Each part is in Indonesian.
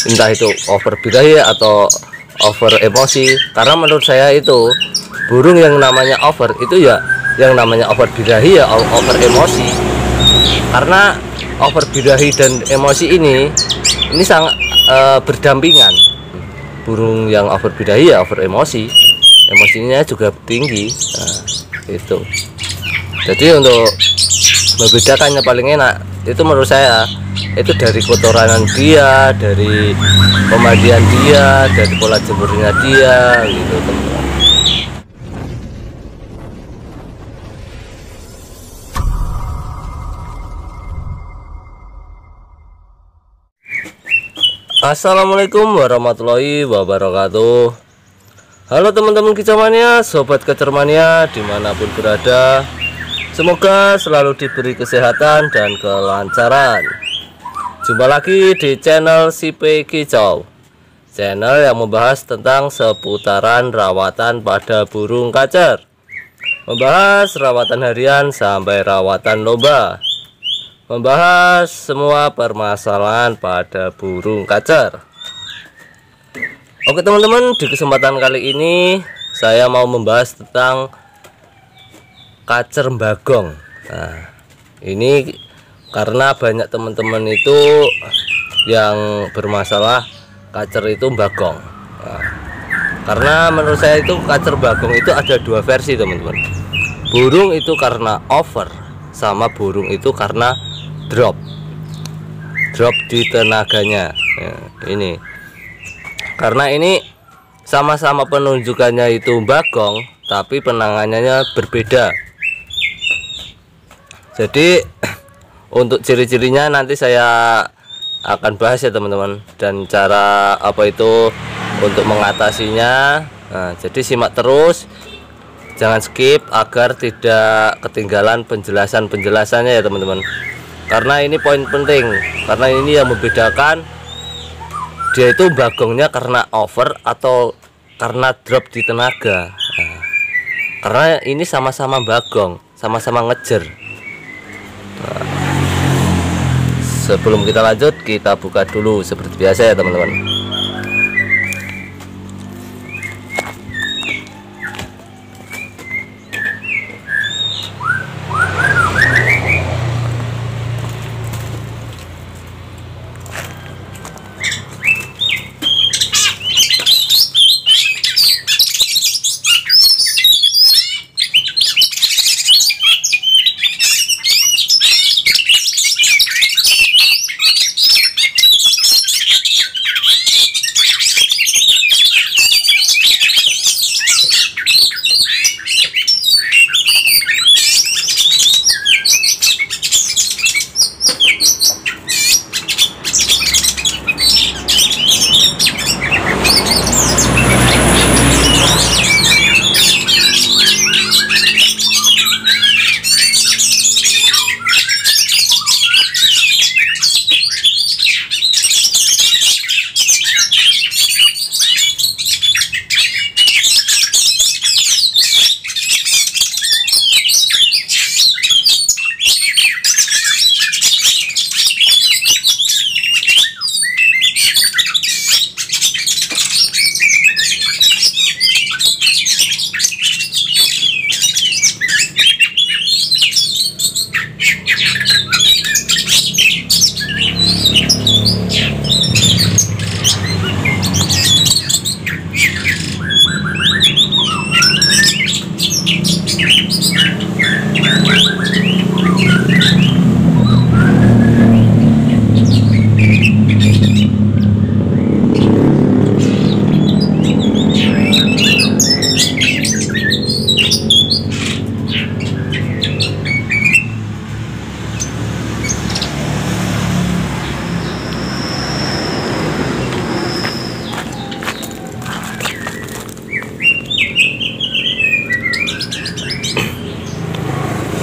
entah itu over birahi atau over emosi. Karena menurut saya itu burung yang namanya over itu ya, yang namanya over birahi ya over emosi. Karena over birahi dan emosi ini sangat berdampingan. Burung yang over birahi ya over emosi, emosinya juga tinggi. Nah, itu. Jadi untuk membedakannya paling enak itu menurut saya itu dari kotoran dia, dari pemandian dia, dari pola jemurnya dia, gitu teman-teman. Assalamualaikum warahmatullahi wabarakatuh. Halo teman-teman kicauania, sobat kecermania dimanapun berada, semoga selalu diberi kesehatan dan kelancaran. Jumpa lagi di channel Sipe Kicau, channel yang membahas tentang seputaran rawatan pada burung kacer, membahas rawatan harian sampai rawatan lomba, membahas semua permasalahan pada burung kacer. Oke teman-teman, di kesempatan kali ini saya mau membahas tentang kacer bagong. Nah, ini karena banyak teman-teman itu yang bermasalah kacer itu bagong. Nah, karena menurut saya itu kacer bagong itu ada dua versi teman-teman. Burung itu karena over, sama burung itu karena drop di tenaganya. Nah, ini karena ini sama-sama penunjukannya itu bagong, tapi penanganannya berbeda. Jadi untuk ciri-cirinya nanti saya akan bahas ya teman-teman, dan cara apa itu untuk mengatasinya. Nah, jadi simak terus, jangan skip agar tidak ketinggalan penjelasannya ya teman-teman. Karena ini poin penting, karena ini yang membedakan dia itu bagongnya karena over atau karena drop di tenaga. Nah, karena ini sama-sama bagong, sama-sama ngejer. Nah, sebelum kita lanjut, kita buka dulu seperti biasa ya teman-teman.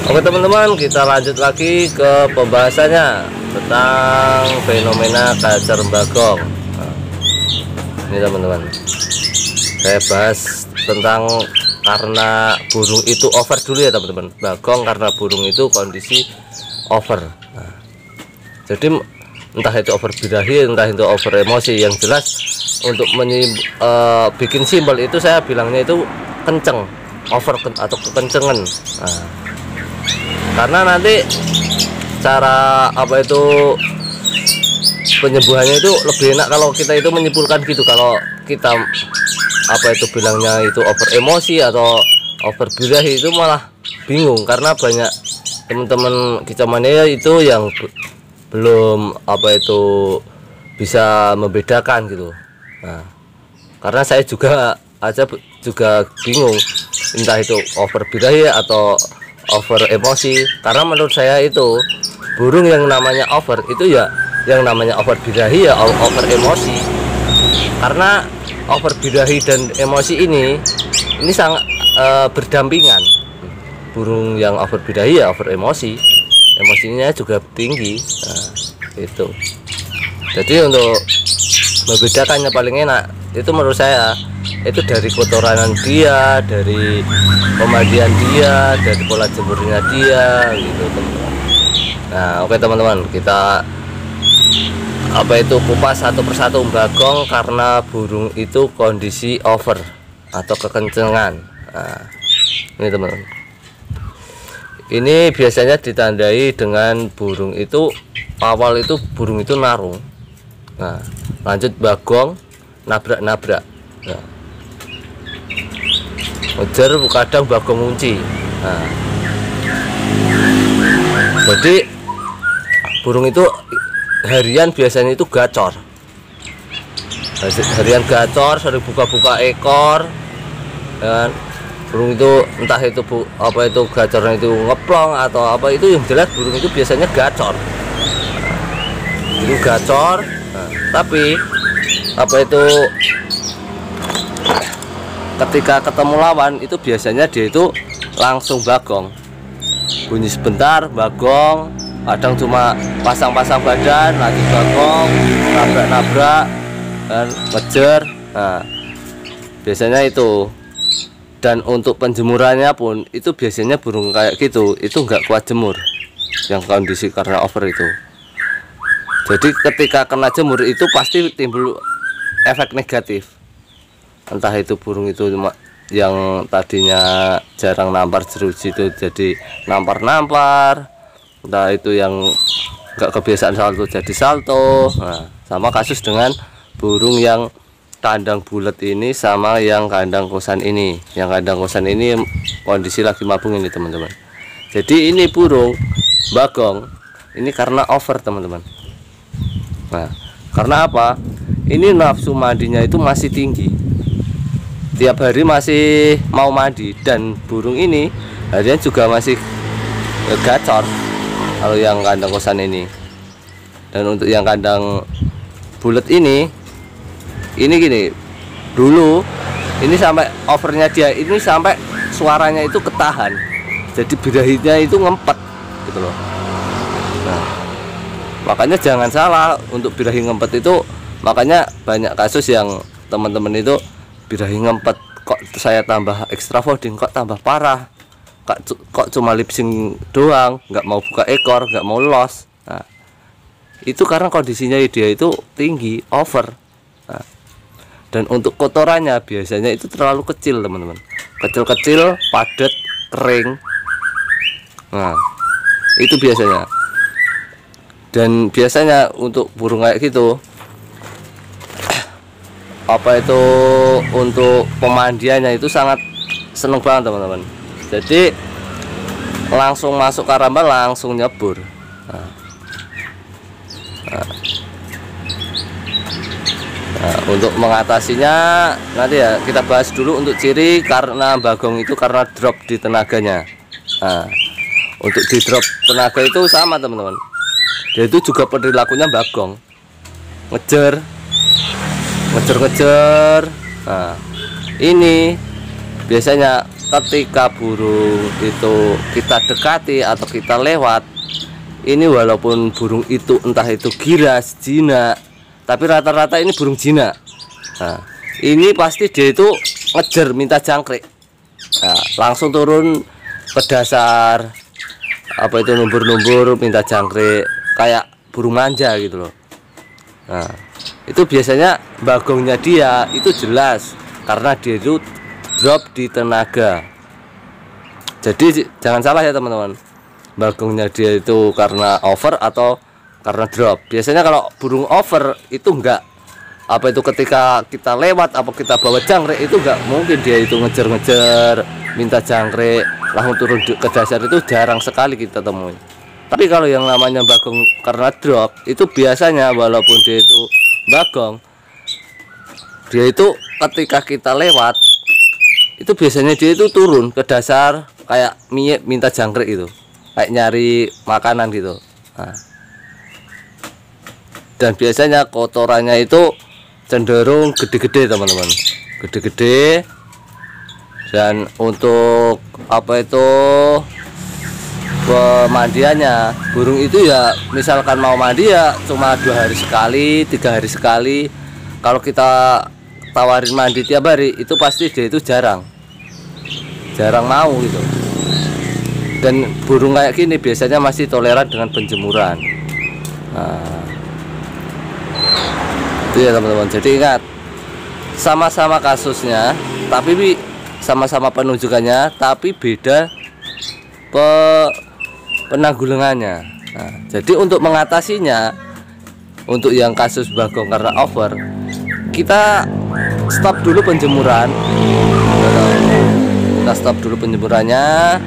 Oke teman-teman, kita lanjut lagi ke pembahasannya tentang fenomena kacer bagong. Nah, ini teman-teman, saya bahas tentang karena burung itu over dulu ya teman-teman. Bagong karena burung itu kondisi over. Nah, jadi entah itu over birahi, entah itu over emosi. Yang jelas untuk bikin simbol itu saya bilangnya itu kenceng, over atau kekencengan. Nah, karena nanti cara apa itu penyembuhannya itu lebih enak kalau kita itu menyimpulkan gitu. Kalau kita apa itu bilangnya itu over emosi atau over birahi itu malah bingung, karena banyak teman-teman kicauania itu yang belum apa itu bisa membedakan gitu. Nah, karena saya juga juga bingung entah itu over birahi atau over emosi, karena menurut saya itu burung yang namanya over itu ya yang namanya over birahi ya over emosi. Karena over birahi dan emosi ini sangat berdampingan. Burung yang over birahi ya over emosi, emosinya juga tinggi. Nah, itu jadi untuk membedakannya paling enak itu menurut saya itu dari kotoran dia, dari pemandian dia, dari pola jemurnya dia gitu teman-teman. Nah oke teman-teman, kita apa itu kupas satu persatu bagong karena burung itu kondisi over atau kekencengan. Nah, ini teman-teman, ini biasanya ditandai dengan burung itu awal itu burung itu narung. Nah lanjut bagong, nabrak-nabrak. Nah, ngejar kadang bagong ngunci. Nah, jadi burung itu harian biasanya itu gacor, harian gacor, sering buka-buka ekor, dan burung itu entah itu apa itu gacornya itu ngeplong atau apa itu, yang jelas burung itu biasanya gacor. Nah, itu gacor. Nah, tapi apa itu ketika ketemu lawan itu biasanya dia itu langsung bagong, bunyi sebentar bagong, kadang cuma pasang-pasang badan lagi bagong, nabrak-nabrak dan ngejar. Nah biasanya itu. Dan untuk penjemurannya pun itu biasanya burung kayak gitu itu nggak kuat jemur, yang kondisi karena over itu. Jadi ketika kena jemur itu pasti timbul efek negatif, entah itu burung itu cuma yang tadinya jarang nampar jeruji itu jadi nampar-nampar, entah itu yang nggak kebiasaan salto jadi salto. Nah, sama kasus dengan burung yang kandang bulat ini sama yang kandang kosan ini. Yang kandang kosan ini kondisi lagi mabung ini teman-teman. Jadi ini burung bagong ini karena over teman-teman. Nah karena apa? Ini nafsu mandinya itu masih tinggi, tiap hari masih mau mandi, dan burung ini harian juga masih gacor kalau yang kandang kosan ini. Dan untuk yang kandang bulat ini gini, dulu ini sampai overnya dia ini sampai suaranya itu ketahan, jadi birahinya itu ngempet gitu loh. Nah makanya jangan salah untuk birahi ngempet itu, makanya banyak kasus yang teman-teman itu birahi ngempet kok saya tambah extra folding kok tambah parah, kok cuma lip sync doang, nggak mau buka ekor, nggak mau los. Nah itu karena kondisinya dia itu tinggi over. Nah, dan untuk kotorannya biasanya itu terlalu kecil teman-teman, kecil-kecil, padat, kering. Nah itu biasanya. Dan biasanya untuk burung kayak gitu apa itu untuk pemandiannya itu sangat seneng banget teman-teman. Jadi langsung masuk karamba langsung nyebur. Nah, untuk mengatasinya nanti ya kita bahas dulu untuk ciri karena bagong itu karena drop di tenaganya. Nah, untuk di drop tenaga itu sama teman-teman, dia itu juga perilakunya bagong, ngejar. Nah ini biasanya ketika burung itu kita dekati atau kita lewat ini, walaupun burung itu entah itu giras, jinak, tapi rata-rata ini burung jinak. Nah ini pasti dia itu ngejar minta jangkrik. Nah, langsung turun ke dasar apa itu numbur-numbur minta jangkrik kayak burung manja gitu loh. Nah, itu biasanya bagongnya dia itu jelas karena dia itu drop di tenaga. Jadi jangan salah ya teman-teman, bagongnya dia itu karena over atau karena drop. Biasanya kalau burung over itu enggak, apa itu ketika kita lewat apa kita bawa jangkrik itu enggak mungkin dia itu ngejar-ngejar minta jangkrik langsung turun ke dasar, itu jarang sekali kita temui. Tapi kalau yang namanya bagong karena drop itu biasanya walaupun dia itu bagong, dia itu ketika kita lewat itu biasanya dia itu turun ke dasar kayak minta jangkrik itu, kayak nyari makanan gitu. Nah, dan biasanya kotorannya itu cenderung gede-gede teman-teman, gede-gede. Dan untuk apa itu pemandiannya, burung itu ya misalkan mau mandi ya cuma 2 hari sekali, 3 hari sekali. Kalau kita tawarin mandi tiap hari itu pasti dia itu jarang mau gitu. Dan burung kayak gini biasanya masih toleran dengan penjemuran. Nah, itu ya teman-teman. Jadi ingat, sama-sama kasusnya tapi sama-sama penunjukannya tapi beda penanggulangannya. Nah, jadi untuk mengatasinya, untuk yang kasus bagong karena over, kita stop dulu penjemuran. Kita stop dulu penjemurannya,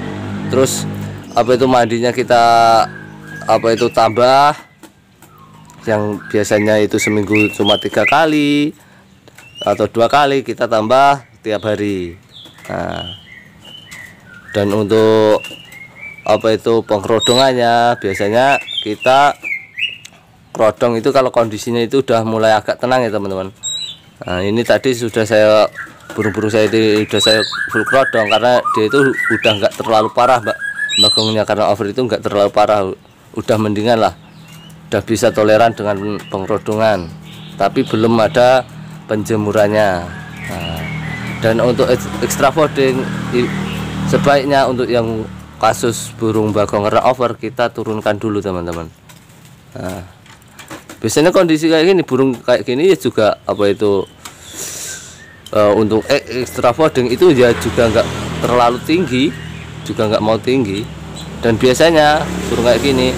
terus apa itu mandinya kita apa itu tambah, yang biasanya itu seminggu cuma 3 kali atau 2 kali kita tambah tiap hari. Nah, dan untuk apa itu pengkerodongannya biasanya kita kerodong itu kalau kondisinya itu udah mulai agak tenang ya teman-teman. Nah, ini tadi sudah saya burung-burung saya itu sudah saya full kerodong karena dia itu udah nggak terlalu parah bagongnya karena over itu nggak terlalu parah, udah mendingan lah, udah bisa toleran dengan pengkerodongan tapi belum ada penjemurannya. Nah, dan untuk extra folding sebaiknya untuk yang kasus burung bagong karena over kita turunkan dulu teman-teman. Nah, biasanya kondisi kayak gini, burung kayak gini ya juga apa itu untuk extra folding itu ya juga nggak terlalu tinggi, juga nggak mau tinggi. Dan biasanya burung kayak gini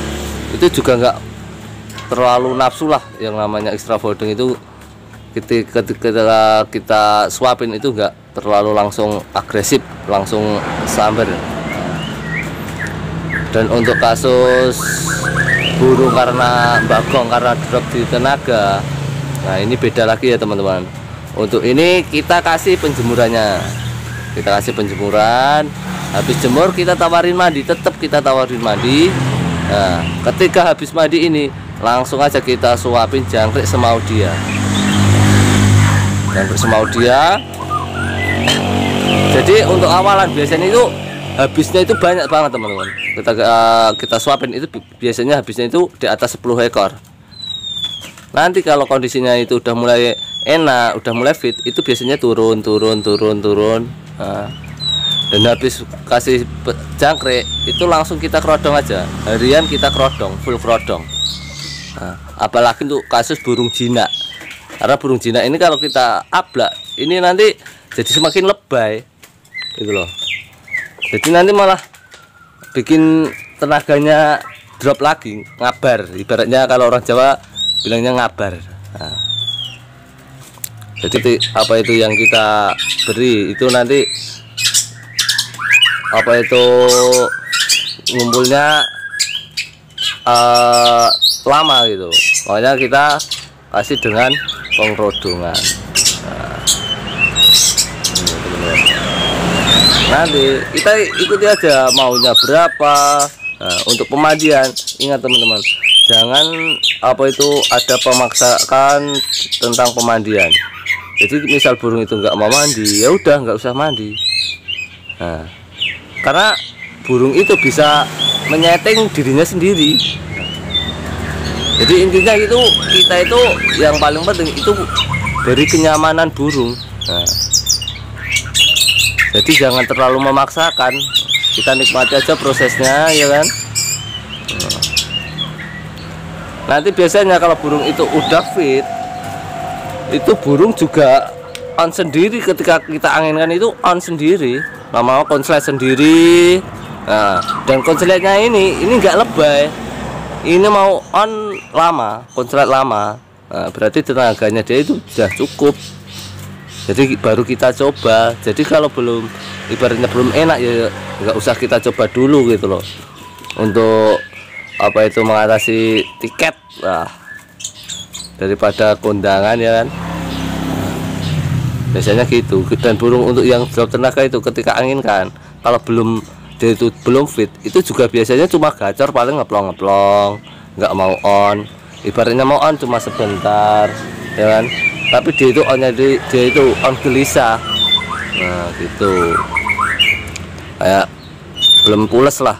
itu juga nggak terlalu nafsu lah, yang namanya extra folding itu ketika kita suapin itu enggak terlalu langsung agresif, langsung sambar. Dan untuk kasus burung karena bagong karena drop di tenaga, nah ini beda lagi ya teman-teman. Untuk ini kita kasih penjemurannya, kita kasih penjemuran, habis jemur kita tawarin mandi, tetap kita tawarin mandi. Nah, ketika habis mandi ini langsung aja kita suapin jangkrik semau dia. Jangkrik semau dia. Jadi untuk awalan biasanya itu habisnya itu banyak banget teman-teman. Kita suapin itu biasanya habisnya itu di atas 10 ekor. Nanti kalau kondisinya itu udah mulai enak, udah mulai fit, itu biasanya turun. Nah, dan habis kasih jangkrik itu langsung kita kerodong aja, harian kita kerodong, full kerodong. Nah, apalagi untuk kasus burung jinak, karena burung jinak ini kalau kita ablak ini nanti jadi semakin lebay gitu loh. Jadi nanti malah bikin tenaganya drop lagi, ngabar, ibaratnya kalau orang Jawa bilangnya ngabar. Nah, jadi apa itu yang kita beri itu nanti apa itu ngumpulnya lama gitu, makanya kita kasih dengan pengrodongan. Nanti kita ikuti aja maunya berapa. Nah, untuk pemandian ingat teman-teman, jangan apa itu ada pemaksakan tentang pemandian. Jadi misal burung itu nggak mau mandi, ya udah nggak usah mandi. Nah, karena burung itu bisa menyeting dirinya sendiri. Jadi intinya itu kita itu yang paling penting itu beri kenyamanan burung. Nah, jadi jangan terlalu memaksakan, kita nikmati aja prosesnya ya kan. Nanti biasanya kalau burung itu udah fit, itu burung juga on sendiri. Ketika kita anginkan itu on sendiri, mau konslet sendiri. Nah, dan konsletnya ini nggak lebay, ini mau on lama, konslet lama. Nah, berarti tenaganya dia itu sudah cukup. Jadi baru kita coba. Jadi kalau belum, ibaratnya belum enak ya nggak usah kita coba dulu gitu loh, untuk apa itu mengatasi tiket lah daripada kondangan ya kan. Biasanya gitu. Dan burung untuk yang drop tenaga itu ketika anginkan, kalau belum, dia itu belum fit, itu juga biasanya cuma gacor, paling ngeplong-ngeplong, nggak mau on. Ibaratnya mau on cuma sebentar ya kan, tapi dia itu onnya dia itu on gelisah. Nah gitu, kayak belum pules lah,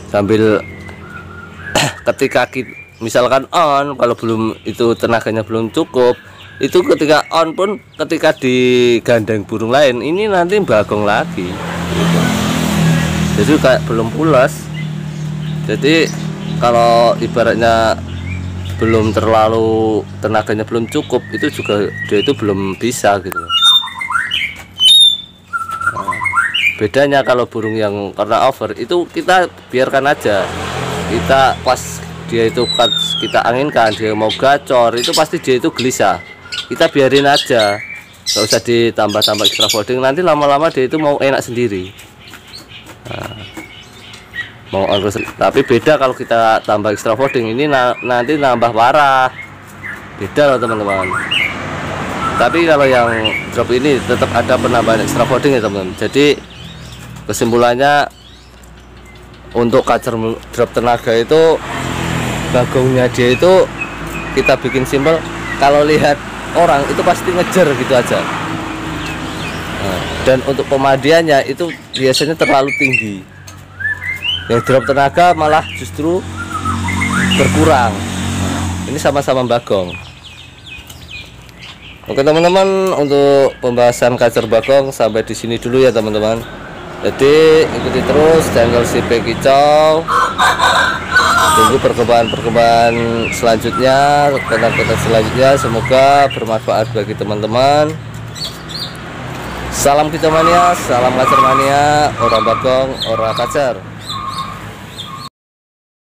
sambil ketika kita misalkan on, kalau belum itu tenaganya belum cukup, itu ketika on pun ketika digandeng burung lain ini nanti bagong lagi gitu. Jadi kayak belum pulas. Jadi kalau ibaratnya belum terlalu, tenaganya belum cukup, itu juga dia itu belum bisa gitu. Nah, bedanya kalau burung yang karena over itu kita biarkan aja, kita pas dia itu kita anginkan dia mau gacor, itu pasti dia itu gelisah, kita biarin aja, nggak usah ditambah-tambah extra folding. Nanti lama-lama dia itu mau enak sendiri. Nah, mau tapi beda kalau kita tambah extra folding, ini nanti nambah parah, beda loh teman-teman. Tapi kalau yang drop ini tetap ada penambahan extra folding ya teman-teman. Jadi kesimpulannya untuk kacer drop tenaga itu, bagongnya dia itu kita bikin simpel, kalau lihat orang itu pasti ngejar gitu aja. Nah, dan untuk pemandiannya itu biasanya terlalu tinggi. Yang drop tenaga malah justru berkurang. Ini sama-sama bagong. Oke teman-teman, untuk pembahasan kacer bagong sampai di sini dulu ya teman-teman. Jadi ikuti terus channel si Peggy Chow. Tunggu perkembangan selanjutnya, konten-konten selanjutnya. Semoga bermanfaat bagi teman-teman. Salam kicau mania, salam kacer mania, orang bagong, orang kacer.